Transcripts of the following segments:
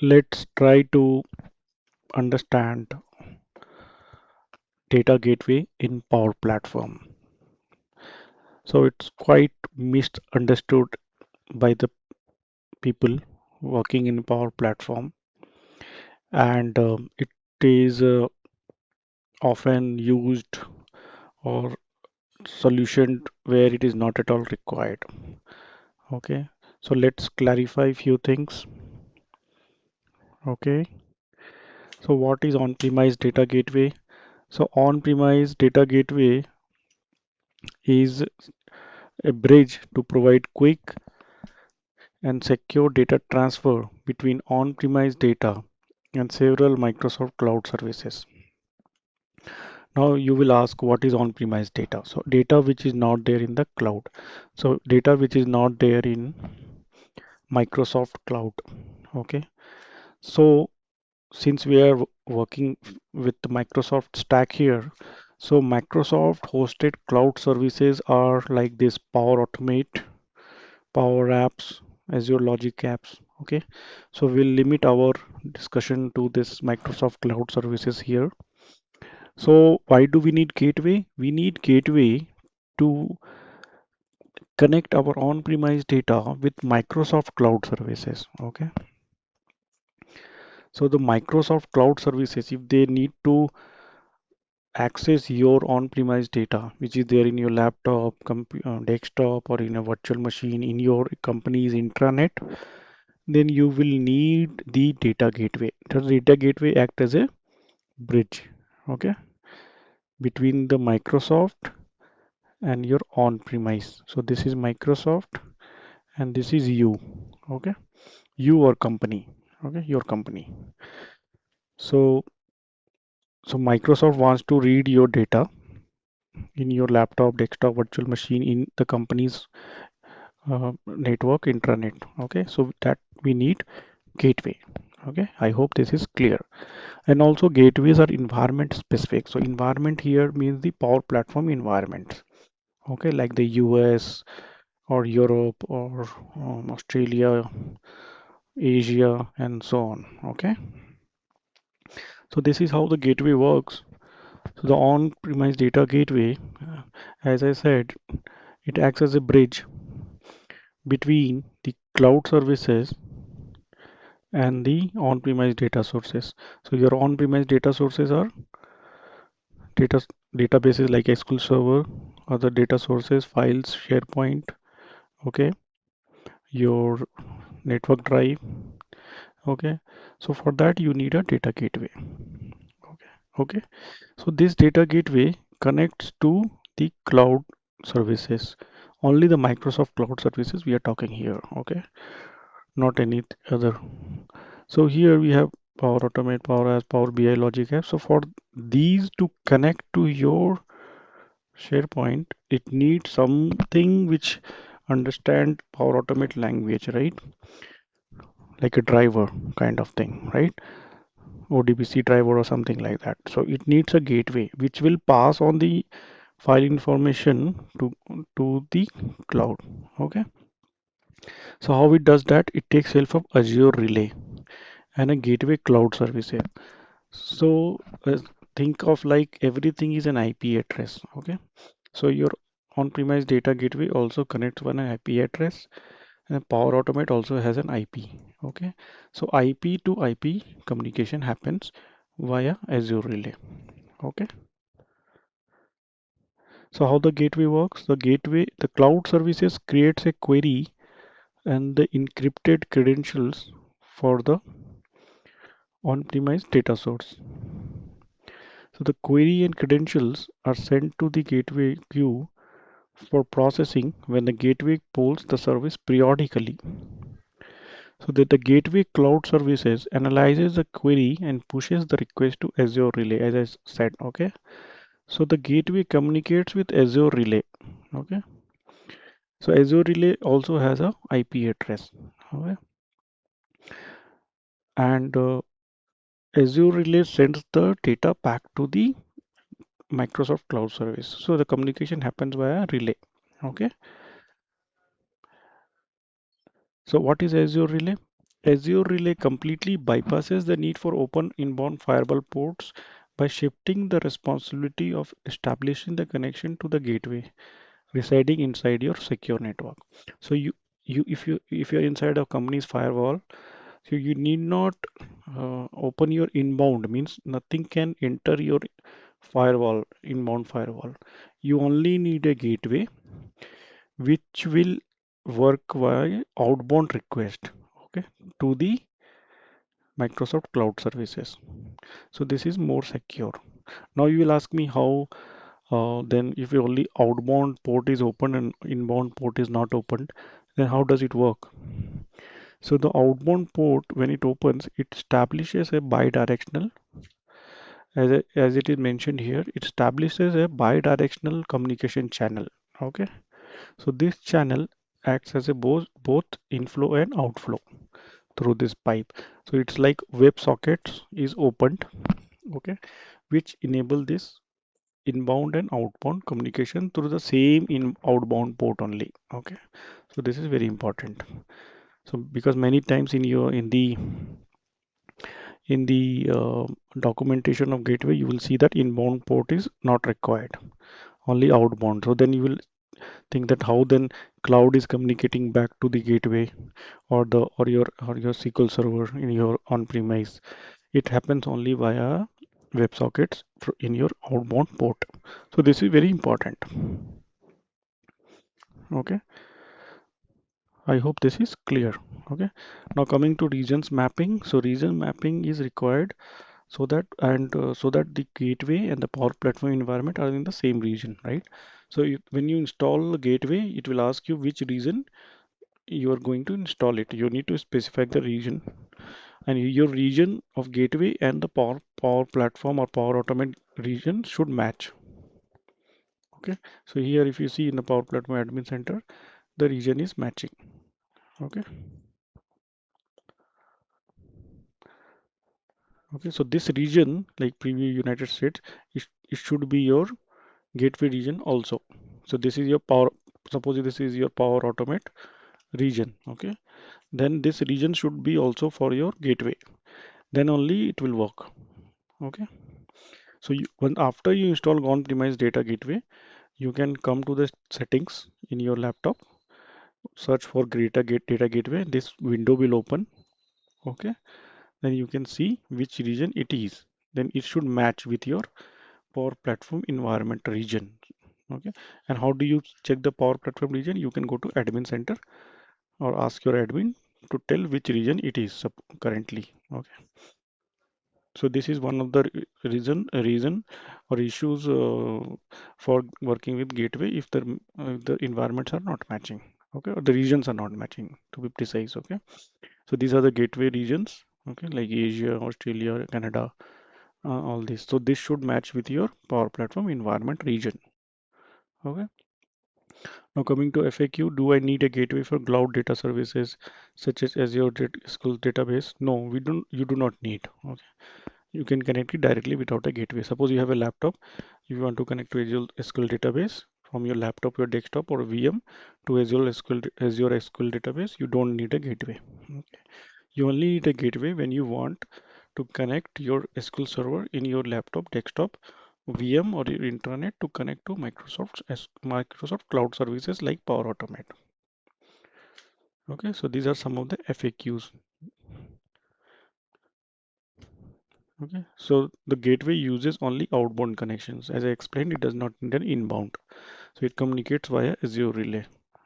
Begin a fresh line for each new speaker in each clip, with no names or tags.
Let's try to understand data gateway in Power Platform. So it's quite misunderstood by the people working in Power Platform, and it is often used or solution where it is not at all required. Okay, so let's clarify few things. Okay, so what is on-premise data gateway? So on-premise data gateway is a bridge to provide quick and secure data transfer between on-premise data and several Microsoft Cloud services. Now you will ask, what is on-premise data? So data which is not there in the cloud. So data which is not there in Microsoft Cloud. Okay. So since we are working with the Microsoft stack here, so Microsoft hosted cloud services are like this: Power Automate, Power Apps, Azure Logic Apps. Okay, so we'll limit our discussion to this Microsoft Cloud services here. So why do we need gateway? We need gateway to connect our on-premise data with Microsoft Cloud services. Okay, so the Microsoft Cloud services, if they need to access your on-premise data, which is there in your laptop, desktop, or in a virtual machine in your company's intranet, then you will need the data gateway. The data gateway act as a bridge, okay, between the Microsoft and your on-premise. So this is Microsoft and this is you, okay, you or company, okay, your company. So Microsoft wants to read your data in your laptop, desktop, virtual machine in the company's network intranet. Okay, so that we need gateway. Okay, I hope this is clear. And also gateways are environment specific. So environment here means the Power Platform environment. Okay, like the US or Europe or Australia, Asia, and so on. Okay, so this is how the gateway works. So the on-premise data gateway, as I said, it acts as a bridge between the cloud services and the on-premise data sources. So your on-premise data sources are data databases like SQL Server, other data sources, files, SharePoint, okay, your network drive, okay. So for that you need a data gateway. Okay, okay. So this data gateway connects to the cloud services. Only the Microsoft Cloud services we are talking here, okay, not any other. So here we have Power Automate, Power Apps, Power BI, Logic Apps. So for these to connect to your SharePoint, it needs something which understand Power Automate language, right? Like a driver kind of thing, right? ODBC driver or something like that. So it needs a gateway which will pass on the file information to the cloud. Okay. So how it does that? It takes help of Azure Relay and a gateway cloud services. So think of like everything is an IP address. Okay. So your on-premise data gateway also connects one IP address, and Power Automate also has an IP. Okay. So IP to IP communication happens via Azure Relay. Okay. So how the gateway works? The cloud services creates a query and the encrypted credentials for the on-premise data source. So the query and credentials are sent to the gateway queue for processing when the gateway polls the service periodically. So that the gateway cloud services analyzes the query and pushes the request to Azure Relay, as I said. Okay. So the gateway communicates with Azure Relay. Okay. So Azure Relay also has a IP address. Okay. And Azure Relay sends the data back to the Microsoft Cloud Service. So the communication happens via relay. Okay. So what is Azure Relay? Azure Relay completely bypasses the need for open inbound firewall ports by shifting the responsibility of establishing the connection to the gateway residing inside your secure network. So if you're inside a company's firewall, so you need not open your inbound, means nothing can enter your firewall, inbound firewall. You only need a gateway which will work via outbound request, okay, to the Microsoft Cloud Services. So this is more secure. Now you will ask me how then if your only outbound port is open and inbound port is not opened, then how does it work? So the outbound port, when it opens, it establishes a bidirectional, as it is mentioned here, it establishes a bidirectional communication channel. Okay, so this channel acts as a both inflow and outflow through this pipe. So it's like WebSockets is opened, okay, which enable this inbound and outbound communication through the same in outbound port only. Okay, so this is very important. So because many times in the documentation of gateway, you will see that inbound port is not required, only outbound. So then you will think that how then cloud is communicating back to the gateway or your SQL server in your on-premise. It happens only via WebSockets in your outbound port. So this is very important. Okay, I hope this is clear. Okay, now coming to regions mapping. So region mapping is required so that the gateway and the Power Platform environment are in the same region, right? So when you install a gateway, it will ask you which region you are going to install it. You need to specify the region, and your region of gateway and the Power Platform or Power Automate region should match. Okay, so here if you see in the Power Platform Admin Center, the region is matching. Okay, okay, so this region, like preview United States, it should be your gateway region also. So this is your power, suppose this is your Power Automate region. Okay, then this region should be also for your gateway, then only it will work. Okay, so after you install on-premise data gateway, you can come to the settings in your laptop, search for data gateway. This window will open. Okay, then you can see which region it is. Then it should match with your Power Platform environment region. Okay, and how do you check the Power Platform region? You can go to Admin Center or ask your admin to tell which region it is currently. Okay, so this is one of the reason or issues for working with gateway if the environments are not matching. Okay, or the regions are not matching to be precise. Okay, so these are the gateway regions. Okay, like Asia, Australia, Canada, all this. So this should match with your Power Platform environment region. Okay. Now coming to FAQ, do I need a gateway for cloud data services such as Azure SQL database? No, we don't. You do not need. Okay. You can connect it directly without a gateway. Suppose you have a laptop, you want to connect to Azure SQL database from your laptop, your desktop, or VM to Azure SQL database. You don't need a gateway. Okay. You only need a gateway when you want to connect your SQL server in your laptop, desktop, VM, or your internet to connect to Microsoft Cloud services like Power Automate. Okay, so these are some of the FAQs. Okay, so the gateway uses only outbound connections. As I explained, it does not need an inbound. So it communicates via Azure Relay.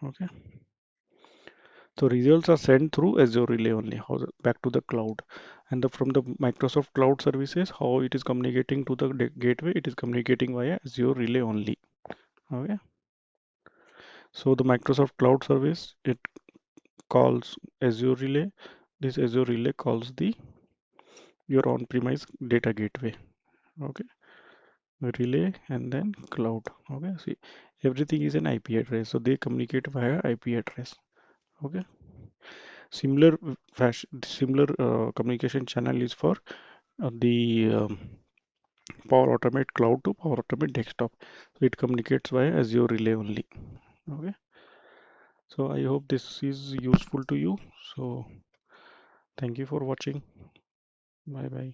Okay, so results are sent through Azure Relay only, back to the cloud. And from the Microsoft Cloud services, how it is communicating to the gateway, it is communicating via Azure Relay only. Okay, so the Microsoft Cloud service, it calls Azure Relay. This Azure Relay calls the your on-premise data gateway. Okay, relay and then cloud. Okay, see, everything is an IP address, so they communicate via IP address. Okay, similar communication channel is for the Power Automate Cloud to Power Automate Desktop. So it communicates via Azure Relay only. Okay, so I hope this is useful to you. So Thank you for watching. Bye bye.